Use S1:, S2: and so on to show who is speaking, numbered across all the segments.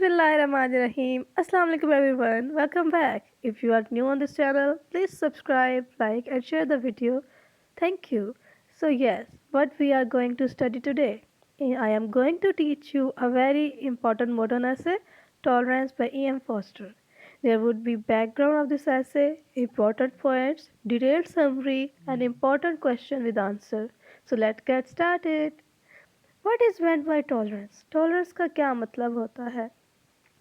S1: Bismillahirrahmanirrahim. Assalamu alaikum everyone. Welcome back. If you are new on this channel, please subscribe, like and share the video. Thank you. So yes, what we are going to study today? I am going to teach you a very important modern essay, Tolerance by E.M. Foster. There would be background of this essay, important points, detailed summary and important question with answer. So let's get started. What is meant by tolerance? Tolerance का क्या मतलब होता है?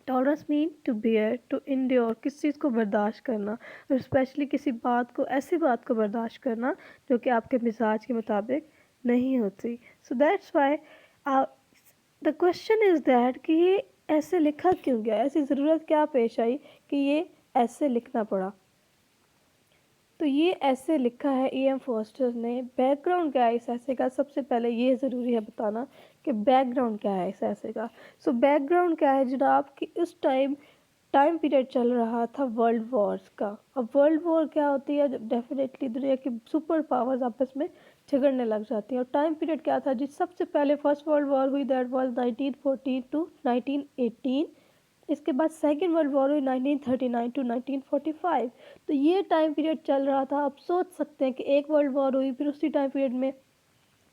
S1: Tolerance mean to bear to endure, किसी चीज़ को बर्दाश्त करना और स्पेशली किसी बात को, ऐसी बात को बर्दाश्त करना जो कि आपके मिजाज के मुताबिक नहीं होती. So that's why the question is that कि ये ऐसे लिखा क्यों गया, ऐसी ज़रूरत क्या पेश आई कि ये ऐसे लिखना पड़ा. तो ये ऐसे लिखा है E.M. फोस्टर ने. बैकग्राउंड क्या है इस ऐसे का, सबसे पहले ये ज़रूरी है बताना कि बैकग्राउंड क्या है इस ऐसे का. सो बैकग्राउंड क्या है जनाब कि उस टाइम पीरियड चल रहा था वर्ल्ड वॉर्स का. अब वर्ल्ड वॉर क्या होती है, जब डेफिनेटली दुनिया की सुपर पावर्स आपस में झगड़ने लग जाती हैं. और टाइम पीरियड क्या था, जिस सबसे पहले फर्स्ट वर्ल्ड वॉर हुई, दैट वाज 1914 टू 1918. इसके बाद सेकेंड वर्ल्ड वॉर हुई 1939 टू 1945. तो ये टाइम पीरियड चल रहा था. आप सोच सकते हैं कि एक वर्ल्ड वॉर हुई, फिर उसी टाइम पीरियड में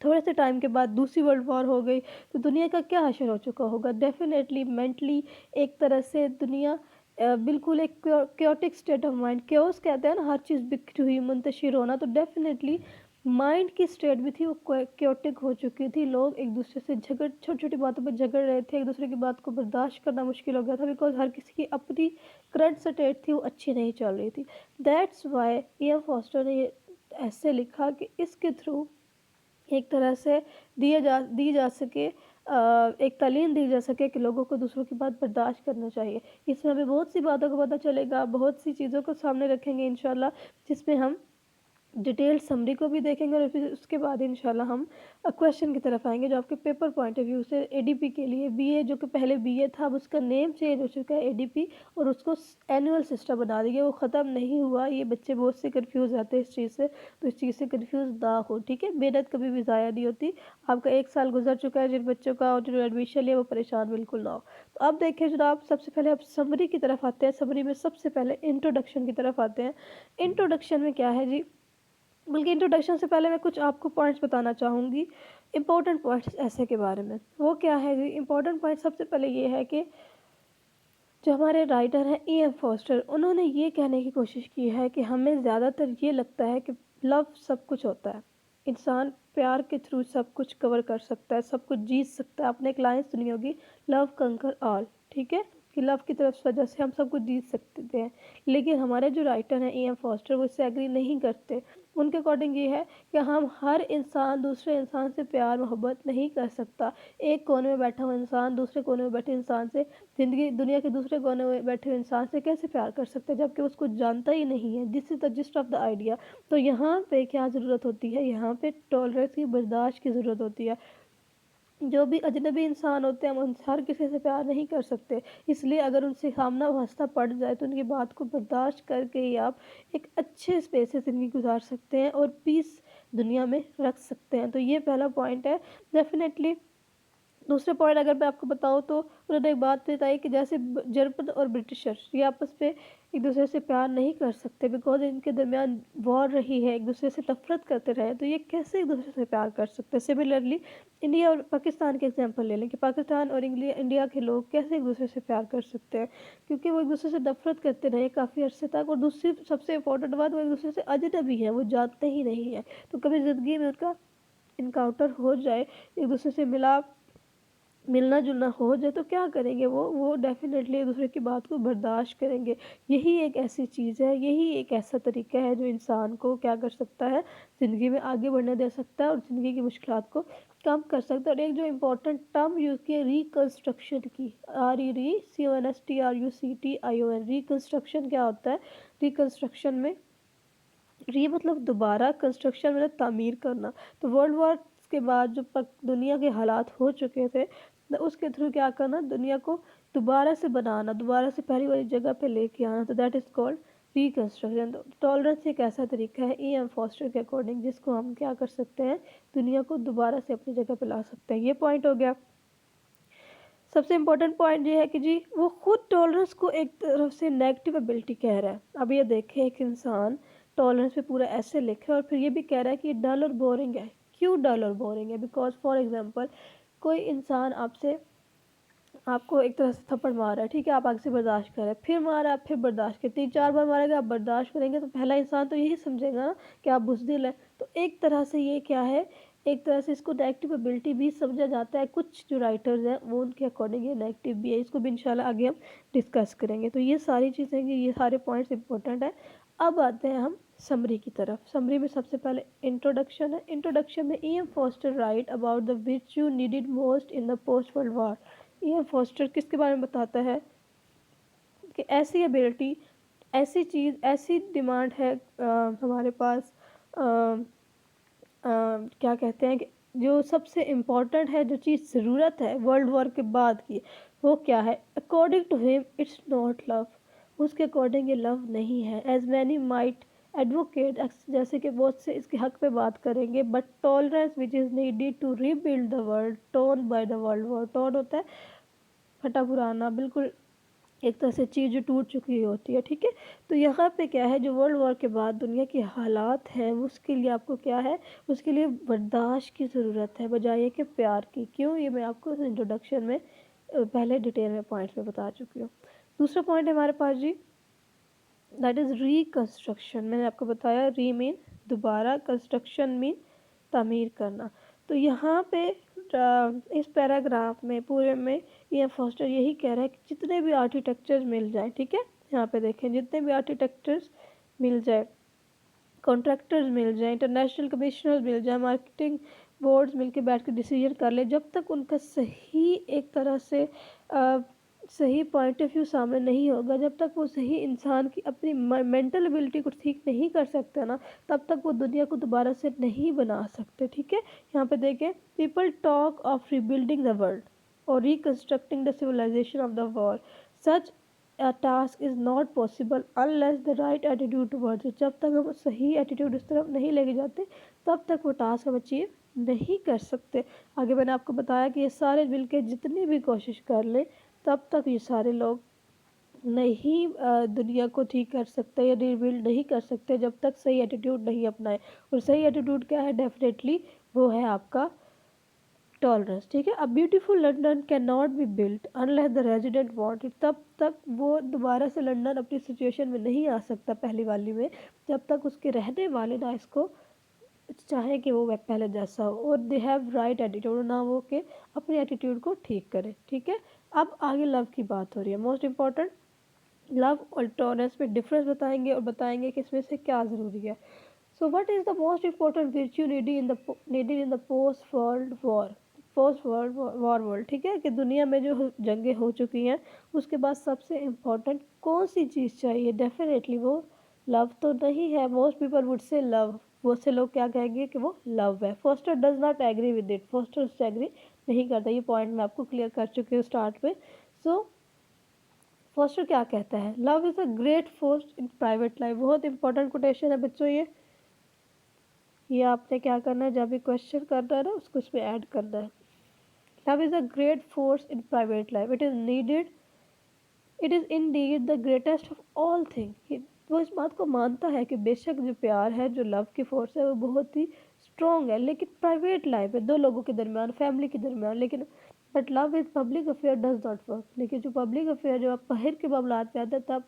S1: थोड़े से टाइम के बाद दूसरी वर्ल्ड वॉर हो गई. तो दुनिया का क्या हशर हो चुका होगा. डेफिनेटली मेंटली एक तरह से दुनिया बिल्कुल एक chaotic state of mind, chaos कहते हैं ना, हर चीज़ बिखरी हुई मुंतशिर होना. तो डेफिनेटली माइंड की स्टेट भी थी वो क्योटिक हो चुकी थी. लोग एक दूसरे से छोटी छोटी बातों पर झगड़ रहे थे, एक दूसरे की बात को बर्दाश्त करना मुश्किल हो गया था, बिकॉज हर किसी की अपनी करंट स्टेट थी वो अच्छी नहीं चल रही थी. That's why E.M. फोस्टर ने ये ऐसे लिखा कि इसके थ्रू एक तरह से दी जा सके, एक तालीम दी जा सके कि लोगों को दूसरों की बात बर्दाश्त करना चाहिए. इसमें हमें बहुत सी बातों का पता चलेगा, बहुत सी चीज़ों को सामने रखेंगे इंशाल्लाह, जिसमें हम डिटेल्ड समरी को भी देखेंगे और फिर उसके बाद इंशाल्लाह हम क्वेश्चन की तरफ आएंगे जो आपके पेपर पॉइंट ऑफ व्यू से एडीपी के लिए, बीए जो कि पहले बीए था अब उसका नेम चेंज हो चुका है एडीपी, और उसको एनुअल सिस्टम बना दिया. वो ख़त्म नहीं हुआ. ये बच्चे बहुत से कंफ्यूज रहते हैं इस चीज़ से, तो इस चीज़ से कंफ्यूज ना हो. ठीक है, मेहनत कभी भी ज़ाया नहीं होती. आपका एक साल गुजर चुका है, जिन बच्चों का और जिन्होंने एडमिशन लिया वो परेशान बिल्कुल ना हो. तो अब देखिए जनाब, सबसे पहले आप समरी की तरफ आते हैं. समरी में सबसे पहले इंट्रोडक्शन की तरफ आते हैं. इंट्रोडक्शन में क्या है जी, बल्कि इंट्रोडक्शन से पहले मैं कुछ आपको पॉइंट्स बताना चाहूँगी, इम्पोर्टेंट पॉइंट्स ऐसे के बारे में. वो क्या है जी, इम्पोर्टेंट पॉइंट सबसे पहले ये है कि जो हमारे राइटर हैं E.M. फोस्टर, उन्होंने ये कहने की कोशिश की है कि हमें ज़्यादातर ये लगता है कि लव सब कुछ होता है, इंसान प्यार के थ्रू सब कुछ कवर कर सकता है, सब कुछ जीत सकता है. आपने एक लाइन सुनी होगी, लव कंकर ऑल. ठीक है, कि लव की तरफ वजह से हम सब कुछ जीत सकते हैं. लेकिन हमारे जो राइटर हैं E.M. फोस्टर वो इससे एग्री नहीं करते. उनके अकॉर्डिंग ये है कि हम हर इंसान दूसरे इंसान से प्यार मोहब्बत नहीं कर सकता. एक कोने में बैठा हुआ इंसान दूसरे कोने में बैठे इंसान से, दुनिया के दूसरे कोने में बैठे हुए इंसान से कैसे प्यार कर सकते हैं जबकि उसको जानता ही नहीं है. This is the gist of the idea. तो यहाँ पे क्या ज़रूरत होती है, यहाँ पे टॉलरेंस की, बर्दाश्त की ज़रूरत होती है. जो भी अजनबी इंसान होते हैं हम उन हर किसी से प्यार नहीं कर सकते. इसलिए अगर उनसे सामना वास्ता पड़ जाए तो उनकी बात को बर्दाश्त करके ही आप एक अच्छे स्पेस से ज़िंदगी गुजार सकते हैं और पीस दुनिया में रख सकते हैं. तो ये पहला पॉइंट है. डेफिनेटली दूसरे पॉइंट अगर मैं आपको बताऊँ तो उन्होंने एक बात बताई कि जैसे जर्मन और ब्रिटिशर ये आपस में एक दूसरे से प्यार नहीं कर सकते, बिकॉज इनके दरमियान वॉर रही है, एक दूसरे से नफरत करते रहे, तो ये कैसे एक दूसरे से प्यार कर सकते हैं. सिमिलरली इंडिया और पाकिस्तान के एग्जांपल ले लें कि पाकिस्तान और इंडिया के लोग कैसे एक दूसरे से प्यार कर सकते हैं, क्योंकि वो एक दूसरे से नफरत करते रहे काफ़ी अर्से तक. और दूसरी सबसे इम्पोर्टेंट बात, वो एक दूसरे से अजनबी है, वो जानते ही नहीं है. तो कभी ज़िंदगी में उनका इनकाउंटर हो जाए, एक दूसरे से मिलना जुलना हो जाए, तो क्या करेंगे वो डेफिनेटली एक दूसरे की बात को बर्दाश्त करेंगे. यही एक ऐसी चीज़ है, यही एक ऐसा तरीका है जो इंसान को क्या कर सकता है, ज़िंदगी में आगे बढ़ने दे सकता है और ज़िंदगी की मुश्किलात को कम कर सकता है. और एक जो इम्पोर्टेंट टर्म यूज़ की है रिकन्स्ट्रक्शन की, RECONSTRUCTION, रिकन्स्ट्रक्शन क्या होता है. रिकन्स्ट्रक्शन में री मतलब दोबारा, कंस्ट्रक्शन मतलब तामीर करना. तो वर्ल्ड वॉर के बाद जो दुनिया के हालात हो चुके थे, तो उसके थ्रू क्या करना, दुनिया को दोबारा से बनाना, दोबारा से पहली वाली जगह पे लेके आना. तो दैट इज़ कॉल्ड रिकन्स्ट्रक्शन. तो टॉलरेंस एक ऐसा तरीका है E.M. फोस्टर के अकॉर्डिंग जिसको हम क्या कर सकते हैं, दुनिया को दोबारा से अपनी जगह पे ला सकते हैं. ये पॉइंट हो गया. सबसे इम्पोर्टेंट पॉइंट ये है कि जी वो खुद टॉलरेंस को एक तरफ से नेगेटिव एबिलिटी कह रहा है। अब ये देखें, एक इंसान टॉलरेंस पे पूरा ऐसे लिखे और फिर ये भी कह रहा है कि ये डल और बोरिंग है। क्यों डल और बोरिंग है? बिकॉज फॉर एग्जांपल कोई इंसान आपको एक तरह से थप्पड़ मार रहा है, ठीक है, आप आगे से बर्दाश्त कर रहे हैं, फिर मारा, फिर बर्दाश्त कर, 3-4 बार मारेगा, आप बर्दाश्त करेंगे, तो पहला इंसान तो यही समझेगा ना कि आप बुज़दिल है। तो एक तरह से ये क्या है, एक तरह से इसको नेगेटिव एबिलिटी भी समझा जाता है। कुछ जो राइटर्स हैं वो उनके अकॉर्डिंग ये नेगेटिव भी है। इसको भी इंशाल्लाह आगे हम डिस्कस करेंगे। तो ये सारी चीज़ें, ये सारे पॉइंट्स इंपॉर्टेंट है। अब आते हैं हम समरी की तरफ। समरी में सबसे पहले इंट्रोडक्शन है। इंट्रोडक्शन में E M Forster wrote about the virtue needed most in the post world war. ये फोस्टर किसके बारे में बताता है कि ऐसी एबिलिटी, ऐसी चीज़, ऐसी डिमांड है हमारे पास, क्या कहते हैं कि जो सबसे इम्पोर्टेंट है, जो चीज़ ज़रूरत है वर्ल्ड वॉर के बाद की, वो क्या है? According to him it's not love. उसके अकॉर्डिंग ये लव नहीं है। एज मैनी माइट एडवोकेट, जैसे कि बहुत से इसके हक पे बात करेंगे, but tolerance which is needed to rebuild the world torn by the world war. Torn होता है फटा पुराना, बिल्कुल एक तरह से चीज़ जो टूट चुकी होती है, ठीक है। तो यहाँ पे क्या है, जो वर्ल्ड वॉर के बाद दुनिया के हालात हैं, उसके लिए आपको क्या है, उसके लिए बर्दाश्त की ज़रूरत है बजाय कि प्यार की। क्यों? ये मैं आपको इंट्रोडक्शन में पहले डिटेल में पॉइंट्स में बता चुकी हूँ। दूसरा पॉइंट है हमारे पास जी, दैट इज़ रिकन्स्ट्रक्शन। मैंने आपको बताया री मीन दोबारा, कंस्ट्रक्शन मीन तामीर करना। तो यहाँ पे इस पैराग्राफ में पूरे में ये फोस्टर यही कह रहा है कि जितने भी आर्किटेक्चर्स मिल जाए, ठीक है, यहाँ पे देखें, जितने भी आर्किटेक्चर्स मिल जाए, कॉन्ट्रैक्टर्स मिल जाए, इंटरनेशनल कमिश्नर्स मिल जाए, मार्केटिंग बोर्ड्स मिलके बैठ के डिसीजन कर ले, जब तक उनका सही एक तरह से सही पॉइंट ऑफ व्यू सामने नहीं होगा, जब तक वो सही इंसान की अपनी मेंटल एबिलिटी को ठीक नहीं कर सकते ना, तब तक वो दुनिया को दोबारा से नहीं बना सकते, ठीक है। यहाँ पे देखें, people talk of rebuilding the world और reconstructing the civilisation of the war. Such a task is not possible unless the right attitude towards it। जब तक हम सही एटीट्यूड इस तरफ नहीं लेके जाते, तब तक वो टास्क हम अचीव नहीं कर सकते। आगे मैंने आपको बताया कि ये सारे मिलके जितनी भी कोशिश कर ले, तब तक ये सारे लोग नहीं दुनिया को ठीक कर सकते या रिबिल्ड नहीं कर सकते, जब तक सही एटीट्यूड नहीं अपनाए। और सही एटीट्यूड क्या है? डेफिनेटली वो है आपका टॉलरेंस, ठीक है। अब beautiful London can not be built unless the resident want it. तब तक वो दोबारा से लंदन अपनी सिचुएशन में नहीं आ सकता पहली वाली में, जब तक उसके रहने वाले ना इसको चाहे कि वो पहले जैसा हो, और दे हैव राइट एटीट्यूड, ना वो कि अपने एटीट्यूड को ठीक करे, ठीक है। अब आगे लव की बात हो रही है, मोस्ट इंपॉर्टेंट। लव और टॉलरेंस में डिफरेंस बताएंगे और बताएंगे कि इसमें से क्या ज़रूरी है। So what is the most important virtue needed in the post world war world, ठीक है, कि दुनिया में जो जंगें हो चुकी हैं, उसके बाद सबसे इम्पोर्टेंट कौन सी चीज़ चाहिए? डेफिनेटली वो लव तो नहीं है। Most people would say love. बहुत से लोग क्या कहेंगे कि वो लव है। Foster does not agree with it. Foster उससे एग्री नहीं करता। ये पॉइंट मैं आपको क्लियर कर चुकी हूँ स्टार्ट में। सो फोस्टर क्या कहता है? Love is a great force in private life. बहुत इंपॉर्टेंट कोटेशन है बच्चों। ये आपने क्या करना है, जब भी क्वेश्चन करना है ना, उसको इसमें ऐड करना है। Love is a great force in private life. It is needed, it is Indeed the greatest of all thing. वो इस बात को मानता है कि बेशक जो प्यार है, जो लव की फोर्स है, वो बहुत ही स्ट्रॉन्ग है, लेकिन प्राइवेट लाइफ है, दो लोगों के दरमियान, फैमिली के दरमियान। लेकिन but love is public affair does not work. लेकिन जो पब्लिक अफेयर, जो आप बाहर के मामलात में आते हैं, तब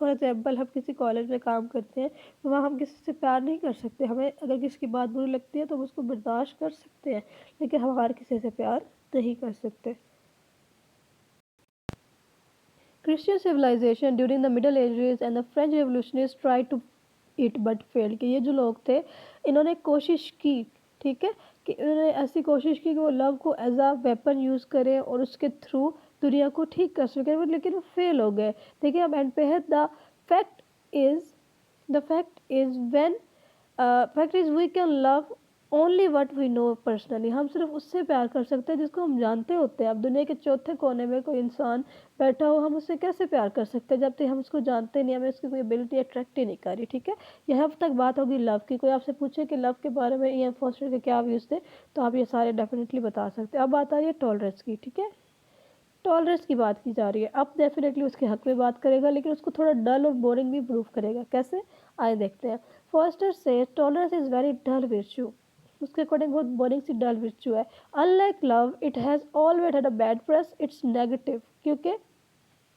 S1: फॉर एग्जाम्पल हम किसी कॉलेज में काम करते हैं, तो वहाँ हम किसी से प्यार नहीं कर सकते। हमें अगर किसी की बात बुरी लगती है तो हम उसको बर्दाश्त कर सकते हैं, लेकिन हम हर किसी से प्यार नहीं कर सकते। Christian civilization during the Middle Ages and the French revolutionists tried to it but failed। कि ये जो लोग थे, इन्होंने कोशिश की, ठीक है, कि इन्होंने ऐसी कोशिश की कि वो लव को एज आ वेपन यूज़ करें और उसके थ्रू दुनिया को ठीक कर सकें, लेकिन वो फेल हो गए। देखिए अब एंड पे है, fact is the fact is when fact is we can love only what we know personally. हम सिर्फ उससे प्यार कर सकते हैं जिसको हम जानते होते हैं। अब दुनिया के चौथे कोने में कोई इंसान बैठा हो, हम उससे कैसे प्यार कर सकते हैं जब तक हम उसको जानते नहीं, हमें उसकी कोई एबिलिटी अट्रैक्ट ही नहीं कर रही, ठीक है। यहाँ तक बात होगी लव की। कोई आपसे पूछे कि लव के बारे में E.M. फॉस्टर के क्या व्यूज़ थे, तो आप ये सारे डेफिनेटली बता सकते हैं। अब बात आ रही है टॉलरेंस की, ठीक है। टॉलरेंस की बात की जा रही है। अब डेफिनेटली उसके हक में बात करेगा, लेकिन उसको थोड़ा डल और बोरिंग भी प्रूव करेगा। कैसे, आइए देखते हैं। फॉस्टर से टॉलरेंस इज़ वेरी डल विर्च्यू, उसके अकॉर्डिंग बहुत बोरिंग सी डल विर्च्यू है। Unlike love it has always had a bad press, it's negative. क्योंकि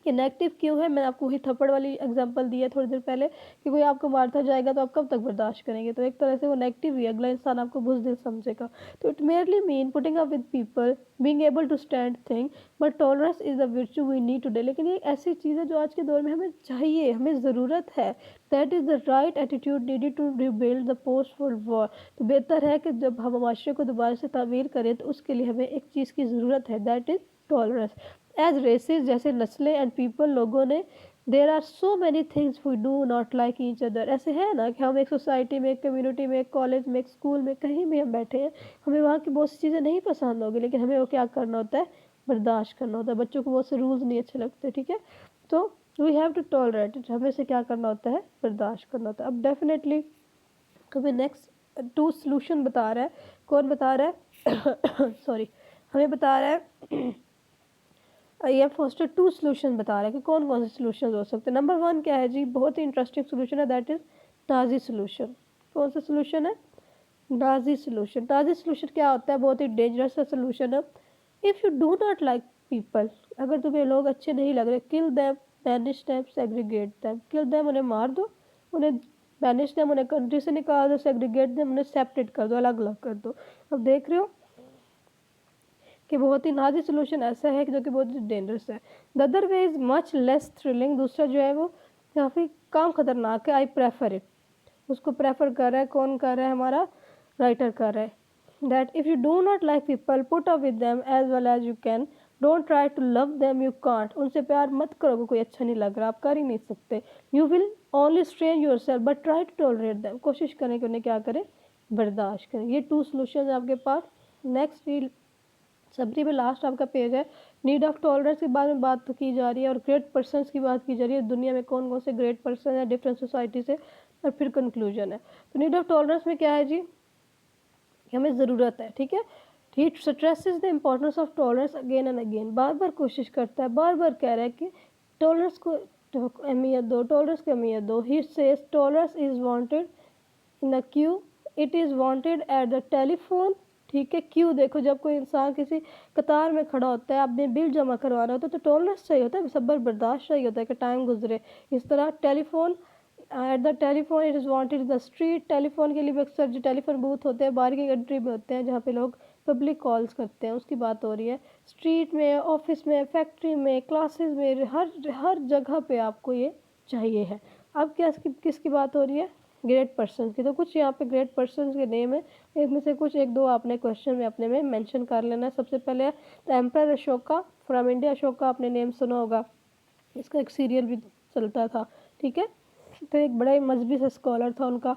S1: ये नेगेटिव क्यों है, मैंने आपको वही थप्पड़ वाली एग्जांपल दी है थोड़ी देर पहले कि कोई आपको मारता जाएगा तो आप कब तक बर्दाश्त करेंगे। तो एक तरह से वो नेगेटिव ही, अगला इंसान आपको बुज़दिल समझेगा। तो it merely mean putting up with people, being able to stand thing, but tolerance is the virtue we need today. लेकिन ये ऐसी चीज़ है जो आज के दौर में हमें चाहिए, हमें ज़रूरत है। That is the right attitude needed to rebuild the post world war. तो बेहतर है कि जब हम माशरे को दोबारा से तामीर करें तो उसके लिए हमें एक चीज़ की ज़रूरत है, that is tolerance. As races, जैसे नस्लें एंड पीपल, लोगों ने, there are so many things we do not like each other. ऐसे है ना कि हम एक सोसाइटी में, एक कम्युनिटी में, एक कॉलेज में, एक स्कूल में, कहीं भी हम बैठे हैं, हमें वहाँ की बहुत सी चीज़ें नहीं पसंद होगी, लेकिन हमें वो क्या करना होता है, बर्दाश्त करना होता है। बच्चों को बहुत से रूल्स नहीं अच्छे लगते, ठीक है, तो we have to tolerate it, हमें से क्या करना होता है, बर्दाश्त करना होता है। अब डेफिनेटली हमें नेक्स्ट 2 सोल्यूशन बता रहा है। कौन बता रहा है सॉरी, हमें बता रहा है ये फर्स्ट 2 सोल्यूशन बता रहा है कि कौन कौन से सोल्यूशन हो सकते हैं। नंबर 1 क्या है जी, बहुत ही इंटरेस्टिंग सोल्यूशन है, दैट इज़ नाजी सोल्यूशन। कौन सा सोल्यूशन है, नाजी सोल्यूशन। नाजी सोल्यूशन क्या होता है, बहुत ही डेंजरस सा सोल्यूशन है। If you do not like people, अगर तुम्हें लोग अच्छे नहीं लग रहे, kill them, banish them, segregate them. Kill them, उन्हें मार दो, उन्हें बैनिश देम, उन्हें कंट्री से निकाल दो, सेग्रीगेट देम, उन्हें सेपरेट कर दो, अलग अलग कर दो। अब देख रहे हो कि बहुत ही नाजी सोल्यूशन ऐसा है कि जो कि बहुत ही डेंजरस है। The other way is much less thrilling, दूसरा जो है वो काफ़ी कम खतरनाक है। आई प्रेफर इट, उसको प्रेफर कर रहा है, कौन कर रहा है, हमारा राइटर कर रहा है। That if you do not like people, put up with them as well as you can, don't try to love them, you can't. उनसे प्यार मत करो, कोई अच्छा नहीं लग रहा, आप कर ही नहीं सकते। यू विल ओनली स्ट्रेन योर सेल्फ, but try to tolerate them, कोशिश करें कि उन्हें क्या करें, बर्दाश्त करें। ये 2 सोल्यूशन आपके पास। नेक्स्ट समरी में लास्ट आपका पेज है। नीड ऑफ टॉलरेंस के बारे में बात की जा रही है और ग्रेट पर्सन्स की बात की जा रही है, दुनिया में कौन कौन से ग्रेट पर्सन है डिफरेंट सोसाइटी से, और फिर कंक्लूजन है। तो नीड ऑफ टॉलरेंस में क्या है जी, हमें ज़रूरत है, ठीक है। He stresses the importance of tolerance again and again, बार बार कोशिश करता है, बार बार कह रहा है कि टॉलरेंस को अहमियत दो, टॉलरेंस की अहमियत दो। He says tolerance is wanted in the Q, it is wanted at the telephone, ठीक है। क्यू देखो, जब कोई इंसान किसी कतार में खड़ा होता है, आपने बिल जमा करवाना होता है, तो टॉलरेंस चाहिए होता है, सब्र बर्दाश्त चाहिए होता है कि टाइम गुजरे। इस तरह telephone, at the telephone it is wanted in the street, telephone के लिए भी अक्सर जो टेलीफोन बूथ होते हैं बाहर की कंट्री में होते हैं जहाँ पे लोग पब्लिक कॉल्स करते हैं, उसकी बात हो रही है। स्ट्रीट में, ऑफिस में, फैक्ट्री में, क्लासेस में, हर जगह पे आपको ये चाहिए है। अब क्या किसकी बात हो रही है, ग्रेट पर्सन की। तो कुछ यहाँ पे ग्रेट पर्सन के नेम है, इसमें से कुछ 1-2 आपने क्वेश्चन में अपने में मेंशन कर लेना है। सबसे पहले the emperor Ashoka from India, Ashoka आपने नेम सुना होगा, इसका एक सीरियल भी चलता था, ठीक है। तो एक बड़ा ही मजहबी सा स्कॉलर था उनका।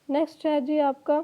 S1: नेक्स्ट है जी आपका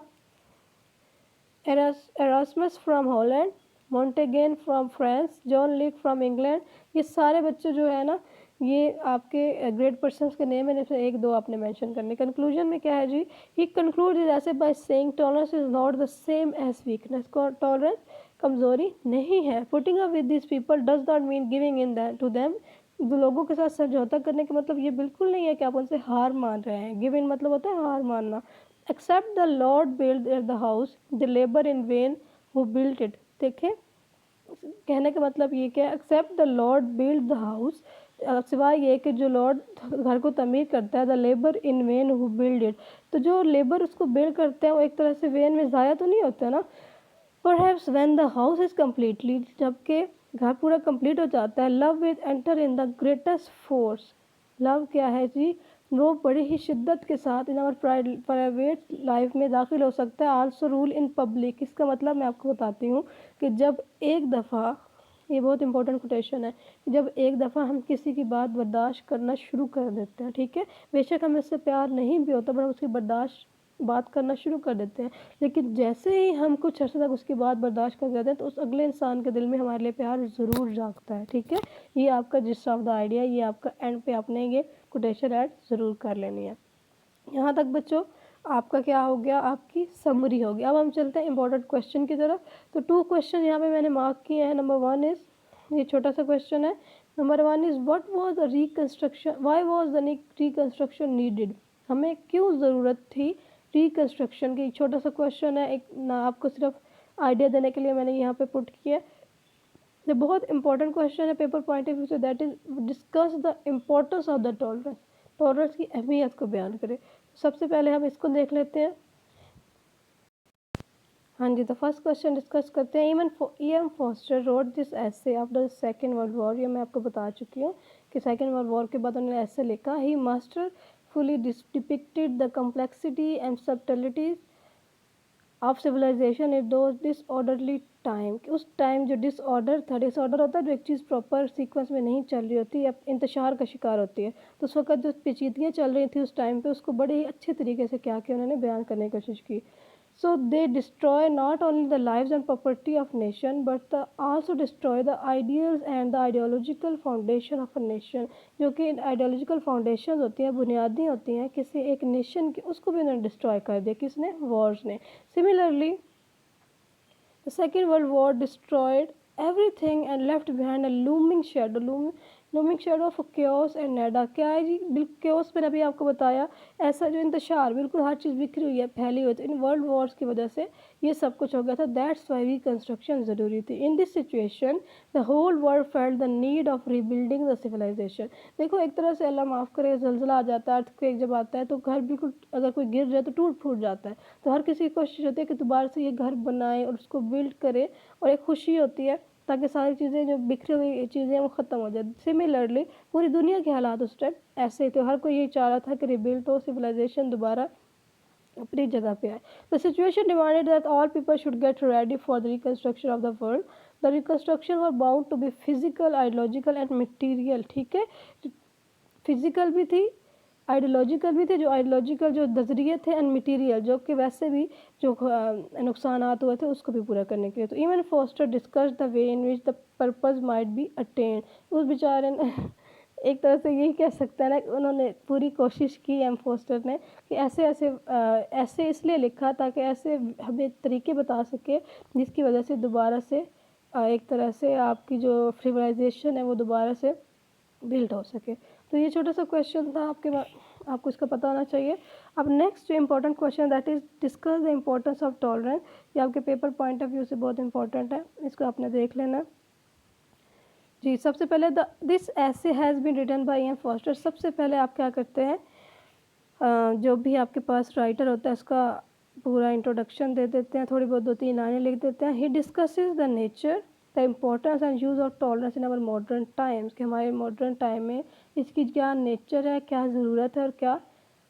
S1: Erasmus from Holland, Montaigne from France, John Locke from England. ये सारे बच्चे जो है ना, ये आपके ग्रेट पर्सन्स के नेम है, इसमें 1-2 आपने मेंशन करने। कंक्लूजन में क्या है जी, he conclude his essay by saying tolerance is not the same as weakness, tolerance कमजोरी नहीं है। Putting up with this people does not mean giving in to them, लोगों के साथ समझौता करने का मतलब ये बिल्कुल नहीं है कि आप उनसे हार मान रहे हैं। गिव इन मतलब होता है हार मानना। Except the lord build the house, the labour in vain who built it. देखें, कहने का मतलब ये क्या है, except the lord build the house, सिवाय ये कि जो लॉर्ड घर को तमीर करता है, the labour in vain who build it, तो जो लेबर उसको बिल्ड करते हैं वो एक तरह से वेन में ज़ाया तो नहीं होता ना। Perhaps when the house is completely, जबकि घर पूरा कंप्लीट हो जाता है, love with enter in the greatest force. Love क्या है जी, वो बड़ी ही शिद्दत के साथ इन आवर प्राइवेट लाइफ में दाखिल हो सकता है। आल्सो रूल इन पब्लिक, इसका मतलब मैं आपको बताती हूँ कि जब एक दफ़ा, ये बहुत इंपॉर्टेंट कोटेशन है, कि जब एक दफ़ा हम किसी की बात बर्दाश्त करना शुरू कर देते हैं, ठीक है, बेशक हमें उससे प्यार नहीं भी होता पर हम उसकी बर्दाश्त बात करना शुरू कर देते हैं, लेकिन जैसे ही हम कुछ अर्से तक उसकी बात बर्दाश्त कर देते हैं तो उस अगले इंसान के दिल में हमारे लिए प्यार ज़रूर जागता है, ठीक है। ये आपका जिस्ट ऑफ द आइडिया, ये आपका एंड पे आपने ये कोटेशन ऐड ज़रूर कर लेनी है। यहाँ तक बच्चों आपका क्या हो गया, आपकी समरी हो गई। अब हम चलते हैं इंपॉर्टेंट क्वेश्चन की तरफ। तो 2 क्वेश्चन यहाँ पे मैंने मार्क किए हैं। नंबर 1 इज़, ये छोटा सा क्वेश्चन है। Number 1 is what was the reconstruction, why was the reconstruction needed, हमें क्यों ज़रूरत थी रिकंस्ट्रक्शन की। छोटा सा क्वेश्चन है, एक ना आपको सिर्फ आइडिया देने के लिए मैंने यहाँ पे पुट किया है। ये बहुत इंपॉर्टेंट क्वेश्चन है पेपर पॉइंट ऑफ व्यू से। That is discuss the importance of the tolerance, tolerance की अहमियत को बयान करें। सबसे पहले हम इसको देख लेते हैं। हाँ जी, तो फर्स्ट क्वेश्चन डिस्कस करते हैं। E.M. फॉस्टर रोड दिस ऐसे आफ्टर सेकेंड वर्ल्ड वॉर। ये मैं आपको बता चुकी हूँ कि सेकेंड वर्ल्ड वॉर के बाद उन्होंने ऐसे लिखा, he masterfully depicted the complexity and subtleties of civilisation in those disorderly time. उस टाइम जो डिसऑर्डर था, डिसऑर्डर होता है जो एक चीज़ प्रॉपर सीक्वेंस में नहीं चल रही होती या इंतशार का शिकार होती है, तो उस वक्त जो पेचीदगियाँ चल रही थी उस टाइम पे, उसको बड़े ही अच्छे तरीके से क्या किया उन्होंने, बयान करने की कोशिश की। So they destroy not only the lives and property of nation, but also destroy the ideals and the ideological foundation of a nation। जो कि ideological foundations होती हैं, बुनियादी होती हैं किसी एक नेशन की, उसको भी उन्होंने डिस्ट्रॉय कर दिया। किसने? वॉर्स ने। Similarly the Second World War destroyed everything and left behind a looming shadow of chaos and nada। क्या है जी? बिल्कुल chaos मैंने अभी आपको बताया, ऐसा जो इंतशार, बिल्कुल हर चीज़ बिखरी हुई है, फैली हुई है। तो इन वर्ल्ड वॉर्स की वजह से ये सब कुछ हो गया था। दैट्स वाई रिकंस्ट्रक्शन ज़रूरी थी। In this situation the whole world felt the need of rebuilding the civilisation. देखो एक तरह से अल्लाह माफ़ करे, ज़लज़ला आ जाता है, अर्थक्वेक जब आता है तो घर बिल्कुल, अगर कोई गिर जाए तो टूट फूट जाता है। तो हर किसी की कोशिश होती है कि दोबारा से ये घर बनाए और उसको बिल्ड करे, और एक खुशी होती है ताकि सारी चीज़ें जो बिखरी हुई चीज़ें वो ख़त्म हो जाए। सिमिलरली पूरी दुनिया के हालात उस टाइम ऐसे ही थे, हर कोई यही चाह रहा था कि रिबिल्ड हो, सिविलाइजेशन दोबारा अपनी जगह पे आए। The situation demanded that all people should get ready for the reconstruction of the world. The reconstruction were bound to be physical, ideological and material. ठीक है, फिजिकल भी थी, आइडियोलॉजिकल भी थे, जो आइडियोलॉजिकल जो नज़रिए थे, एंड मटीरियल जो कि वैसे भी जो नुकसानात हुए थे उसको भी पूरा करने के लिए। तो even Foster discuss the way in which the purpose might be attend. उस बेचारे ने एक तरह से यही कह सकते हैं ना, उन्होंने पूरी कोशिश की एम फोस्टर ने कि ऐसे ऐसे ऐसे इसलिए लिखा ताकि ऐसे हमें तरीके बता सके जिसकी वजह से दोबारा से एक तरह से आपकी जो सिविलाइजेशन है वो दोबारा से बिल्ड हो सके। तो ये छोटा सा क्वेश्चन था आपको इसका पता होना चाहिए। अब नेक्स्ट जो important question that is discuss the importance of tolerance. ये आपके पेपर पॉइंट ऑफ व्यू से बहुत इंपॉर्टेंट है, इसको आपने देख लेना जी। सबसे पहले this essay has been written by M Foster. सबसे पहले आप क्या करते हैं, जो भी आपके पास राइटर होता है उसका पूरा इंट्रोडक्शन दे देते हैं, थोड़ी बहुत 2-3 लाइनें लिख देते हैं। He discusses the nature, the importance and use of tolerance in our modern times, कि हमारे मॉडर्न टाइम में इसकी क्या नेचर है, क्या ज़रूरत है और क्या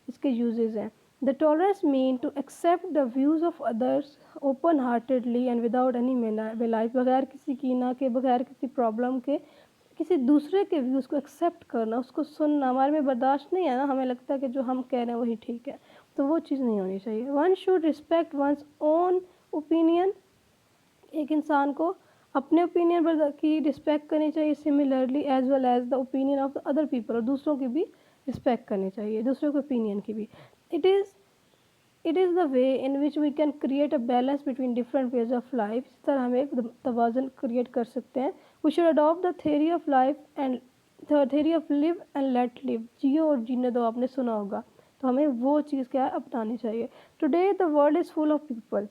S1: इसके यूजेस हैं। The tolerance mean to accept the views of others open heartedly and without any malice, बगैर किसी कीना के, बगैर किसी प्रॉब्लम के, किसी दूसरे के व्यूज़ को एक्सेप्ट करना, उसको सुनना। हमारे में बर्दाश्त नहीं है ना, हमें लगता है कि जो हम कह रहे हैं वही ठीक है, तो वो चीज़ नहीं होनी चाहिए। One should respect one's own opinion, एक इंसान को अपने ओपिनियन पर की रिस्पेक्ट करनी चाहिए। Similarly as well as the opinion of the other people, और दूसरों की भी रिस्पेक्ट करनी चाहिए, दूसरों के ओपिनियन की भी। It is the way in which we can create a balance between different ways of life. इस तरह हम एक तवाज़न क्रिएट कर सकते हैं। We should adopt the theory of life and the theory of live and let live, जियो और जीने दो, आपने सुना होगा, तो हमें वो चीज़ क्या है, अपनानी चाहिए। Today the world is full of people,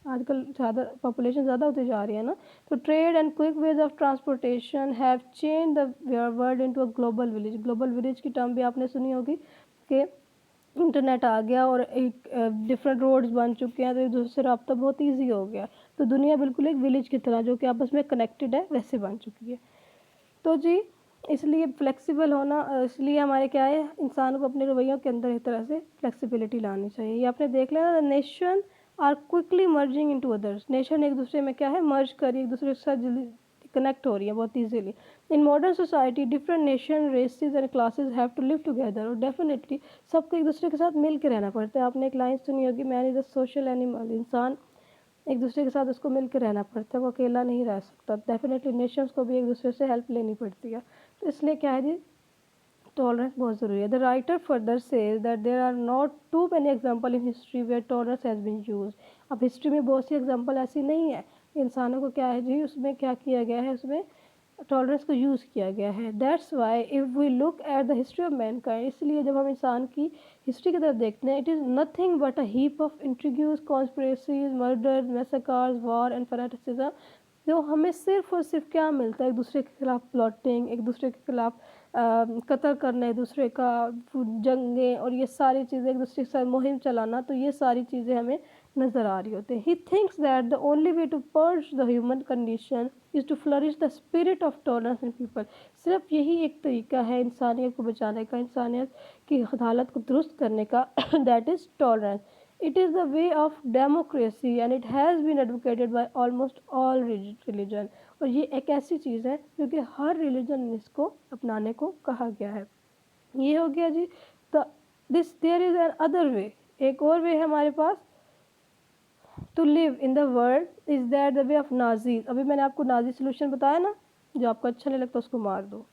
S1: आजकल ज़्यादा पॉपुलेशन ज़्यादा होती जा रही है ना, तो trade and quick ways of transportation have change the world into a global village. Global village की टर्म भी आपने सुनी होगी कि इंटरनेट आ गया और एक डिफरेंट रोड्स बन चुके हैं, तो एक दूसरे से रब्ता बहुत ईजी हो गया। तो दुनिया बिल्कुल एक विलेज की तरह जो कि आपस में कनेक्टेड है वैसे बन चुकी है। तो जी इसलिए फ्लेक्सिबल होना, इसलिए हमारे क्या है, इंसान को अपने रवैयों के अंदर एक तरह से फ्लेक्सिबिलिटी लानी चाहिए। ये आपने देख लेना, nation are quickly merging into others. Nation एक दूसरे में क्या है, मर्ज करी, एक दूसरे के साथ जल्दी कनेक्ट हो रही है बहुत easily. In modern society different nation, races and classes have to live together, और डेफिनेटली सबको एक दूसरे के साथ मिल के रहना पड़ता है। आपने एक लाइन सुनी होगी, man is a social animal, इंसान एक दूसरे के साथ उसको मिल के रहना पड़ता है, वो अकेला नहीं रह सकता। डेफिनेटली नेशंस को भी एक दूसरे से हेल्प लेनी पड़ती है। तो इसलिए क्या है जी, टॉलरेंस बहुत ज़रूरी है. The writer further says that there are not too many example in history where tolerance has been use. अब हिस्ट्री में बहुत सी एग्जाम्पल ऐसी नहीं है. इंसानों को क्या है जी, उसमें क्या किया गया है, उसमें टॉलरेंस को यूज़ किया गया है. That's why if we look at the history of mankind, इसलिए जब हम इंसान की हिस्ट्री की तरफ देखते हैं, it is nothing but a heap of इंट्रीग्यूज, conspiracies, murders, massacres, war and fanaticism. जो हमें सिर्फ और सिर्फ क्या मिलता है, एक दूसरे के खिलाफ प्लॉटिंग, एक दूसरे के खिलाफ कत्ल करना, एक दूसरे का जंगें और ये सारी चीज़ें, एक दूसरे के साथ मुहिम चलाना. तो ये सारी चीज़ें हमें नज़र आ रही होती हैं. He thinks that the only way to purge the human condition is to flourish the spirit of tolerance in people. सिर्फ यही एक तरीका है इंसानियत को बचाने का, इंसानियत की हालत को दुरुस्त करने का. That is tolerance. It is the way of democracy and it has been advocated by almost all religion. और ये एक ऐसी चीज़ है जो कि हर रिलीजन ने इसको अपनाने को कहा गया है. ये हो गया जी. The this there is another way, एक और वे है हमारे पास to live in the world. Is that the way of Nazis. अभी मैंने आपको नाजी सोल्यूशन बताया ना, जो आपको अच्छा नहीं लगता उसको मार दो.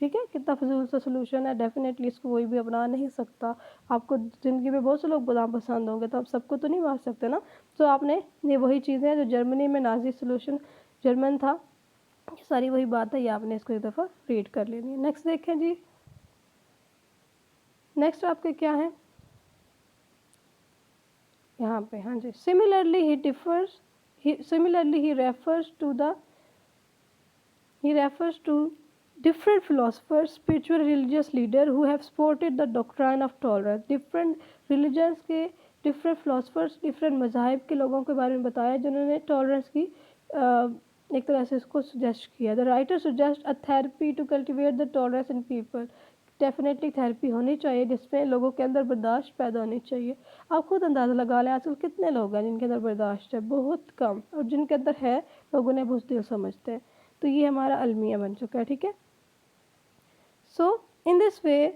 S1: ठीक है, कितना फजूल सा सोल्यूशन है. डेफिनेटली इसको कोई भी अपना नहीं सकता. आपको ज़िंदगी में बहुत से लोग बदाम पसंद होंगे, तो आप सबको तो नहीं मार सकते ना. तो आपने ये वही चीज़ें हैं जो जर्मनी में नाजी सोल्यूशन जर्मन था, सारी वही बात है. ये आपने इसको एक दफ़ा रीड कर लेनी है. नेक्स्ट देखें जी. नेक्स्ट आपके क्या है यहाँ पे. हाँ जी. Similarly he differs, similarly he refers to different philosophers, spiritual religious leader who have supported the doctrine of tolerance. different religions के different philosophers, different मज़ाहिब के लोगों के बारे में बताया जिन्होंने tolerance की एक तरह से इसको suggest किया. the writer suggests a therapy to cultivate the tolerance in people. Definitely therapy होनी चाहिए जिसमें लोगों के अंदर बर्दाश्त पैदा होनी चाहिए. आप खुद अंदाज़ा लगा लें आजकल कितने लोग हैं जिनके अंदर बर्दाश्त है, बहुत कम, और जिनके अंदर है लोग उन्हें बुज़दिल समझते हैं. तो ये हमारा अलमिया बन चुका है. ठीक है. So in this way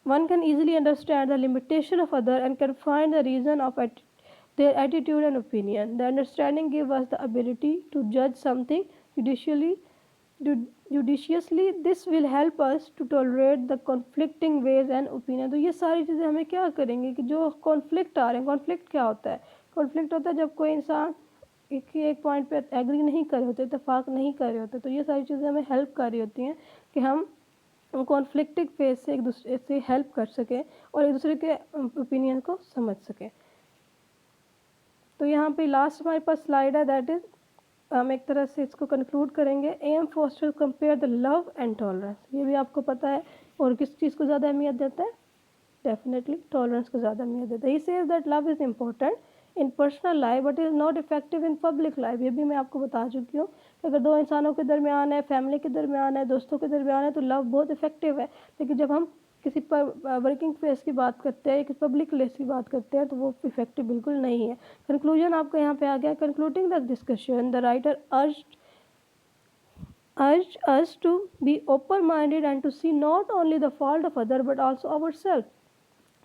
S1: one can easily understand the limitation of other and can find the reason of their attitude and opinion. The understanding gives us the ability to judge something judiciously. This will help us to tolerate the conflicting ways and opinion. तो ये सारी चीज़ें हमें क्या करेंगी कि जो conflict आ रहे हैं, कॉन्फ्लिक्ट क्या होता है, कॉन्फ्लिक्ट होता है जब कोई इंसान एक पॉइंट पे एग्री नहीं कर रहे होते, इत्तेफाक नहीं कर रहे होते. तो ये सारी चीज़ें हमें हेल्प कर रही होती हैं कि हम कॉन्फ्लिक्टिंग फेज से एक दूसरे से हेल्प कर सकें और एक दूसरे के ओपिनियन को समझ सकें. तो यहाँ पे लास्ट हमारे पास स्लाइड है, दैट इज़ हम एक तरह से इसको कंक्लूड करेंगे. M Foster compare the love and tolerance. ये भी आपको पता है. और किस चीज़ को ज़्यादा अहमियत देता है, डेफिनेटली टॉलरेंस को ज़्यादा अहमियत देता है. He says that love is important in personal life but is not effective in public life. ये भी मैं आपको बता चुकी हूँ कि अगर दो इंसानों के दरमियान है, फैमिली के दरमियान है, दोस्तों के दरमियान है, तो लव बहुत इफेक्टिव है. लेकिन जब हम किसी पर वर्किंग प्लेस की बात करते हैं, किसी पब्लिक प्लेस की बात करते हैं, तो वो इफेक्टिव बिल्कुल नहीं है. कंक्लूजन आपको यहाँ पे आ गया. Concluding the discussion, the writer urged us to be open-minded and to see not only the fault of other but also ourselves.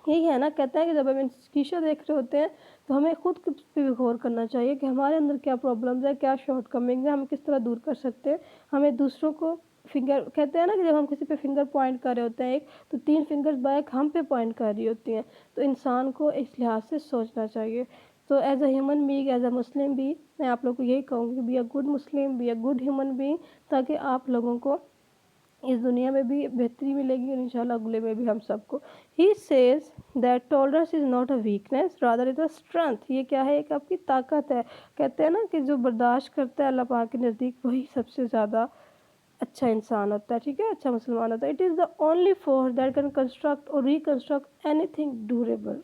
S1: यही है ना, कहते हैं कि जब हम शीशा देख रहे होते हैं तो हमें खुद पे गौर करना चाहिए कि हमारे अंदर क्या प्रॉब्लम्स है, क्या शॉर्टकमिंग है, हम किस तरह दूर कर सकते हैं. हमें दूसरों को फिंगर, कहते हैं ना कि जब हम किसी पे फिंगर पॉइंट कर रहे होते हैं एक, तो 3 फिंगर्स बैक हम पे पॉइंट कर रही होती हैं. तो इंसान को इस लिहाज से सोचना चाहिए. तो as a human being, as a Muslim भी, मैं आप लोग को यही कहूँगी, be a good Muslim, be a good human being, ताकि आप लोगों को इस दुनिया में भी बेहतरी मिलेगी और इंशाल्लाह अगले में भी हम सबको. He says that tolerance is not a weakness rather is a strength. ये क्या है, एक आपकी ताकत है. कहते हैं ना कि जो बर्दाश्त करता है अल्लाह पाक के नज़दीक वही सबसे ज़्यादा अच्छा इंसान होता है. ठीक है, अच्छा मुसलमान होता है. It is the only force that can construct और रिकंस्ट्रक्ट एनीथिंग ड्यूरेबल.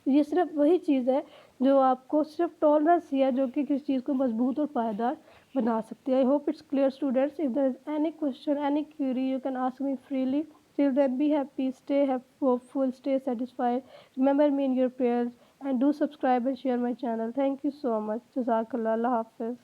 S1: ये सिर्फ वही चीज़ है जो आपको, सिर्फ टॉलरेंस ही है जो कि किसी चीज़ को मजबूत और पायदार बना सकती है. I hope it's clear students. If there is any question, any query, you can ask me freely. Till then be happy, stay hopeful, stay satisfied. Remember me in your prayers and do subscribe and share my channel. Thank you so much. Jazakallah. Allah Hafiz.